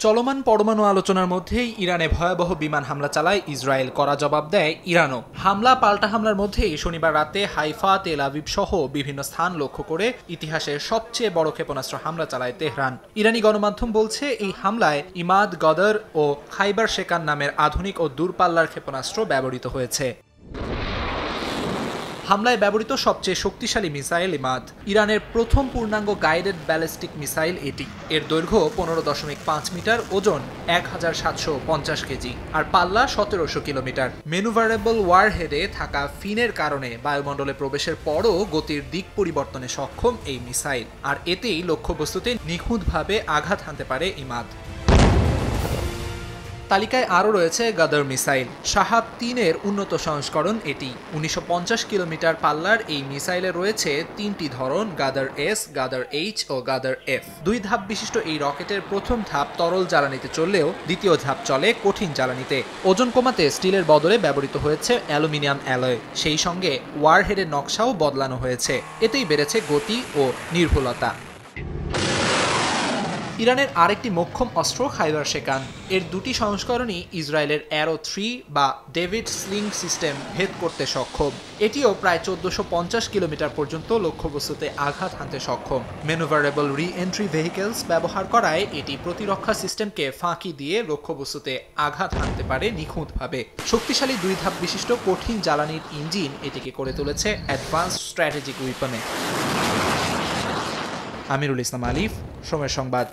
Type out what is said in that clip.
চলমান পরমাণু আলোচনার মধ্যেই ইরানে ভয়াবহ বিমান হামলা চালায় ইসরায়েল, কড়া জবাব দেয় ইরানও। হামলা পাল্টা হামলার মধ্যেই শনিবার রাতে হাইফা, তেল আভিভ সহ বিভিন্ন স্থান লক্ষ্য করে ইতিহাসের সবচেয়ে বড় ক্ষেপণাস্ত্র হামলা চালায় তেহরান। ইরানি গণমাধ্যম বলছে, এই হামলায় ইমাদ, গদর ও খাইবার শেকান নামের আধুনিক ও দূরপাল্লার ক্ষেপণাস্ত্র ব্যবহৃত হয়েছে। হামলায় ব্যবহৃত সবচেয়ে শক্তিশালী মিসাইল ইমাদ, ইরানের প্রথম পূর্ণাঙ্গ গাইডেড ব্যালিস্টিক মিসাইল এটি। এর দৈর্ঘ্য 15.5 মিটার, ওজন 1750 কেজি আর পাল্লা 1700 কিলোমিটার। ম্যানুভারেবল ওয়ারহেডে থাকা ফিনের কারণে বায়ুমণ্ডলে প্রবেশের পরও গতির দিক পরিবর্তনে সক্ষম এই মিসাইল, আর এতেই লক্ষ্যবস্তুতে নিখুঁতভাবে আঘাত হানতে পারে ইমাদ। তালিকায় আরও রয়েছে গদর মিসাইল, শাহাব-3-এর উন্নত সংস্করণ এটি। 1950 কিলোমিটার পাল্লার এই মিসাইলে রয়েছে 3টি ধরন: গাদর এস, গাদর এইচ ও গাদর এফ। 2 ধাপ বিশিষ্ট এই রকেটের প্রথম ধাপ তরল জ্বালানিতে চললেও দ্বিতীয় ধাপ চলে কঠিন জ্বালানিতে। ওজন কমাতে স্টিলের বদলে ব্যবহৃত হয়েছে অ্যালুমিনিয়াম অ্যালয়, সেই সঙ্গে ওয়ারহেডের নকশাও বদলানো হয়েছে। এতেই বেড়েছে গতি ও নির্ভুলতা। ইরানের আরেকটি মোক্ষম অস্ত্র খাইবার শেকান, এর 2টি সংস্করণই ইসরায়েলের অ্যারো 3 বা ডেভিড স্লিং সিস্টেম ভেদ করতে সক্ষম। এটিও প্রায় 1450 কিলোমিটার পর্যন্ত লক্ষ্যবস্তুতে আঘাত হানতে সক্ষম। ম্যানুভারেবল রি-এন্ট্রি ভেহিকেলস ব্যবহার করায় এটি প্রতিরক্ষা সিস্টেমকে ফাঁকি দিয়ে লক্ষ্যবস্তুতে আঘাত হানতে পারে নিখুঁতভাবে। শক্তিশালী 2 ধাপ বিশিষ্ট কঠিন জ্বালানির ইঞ্জিন এটিকে করে তুলেছে অ্যাডভান্সড স্ট্র্যাটেজিক উইপনে। আমিরুল ইসলাম আলিফ, সময় সংবাদ।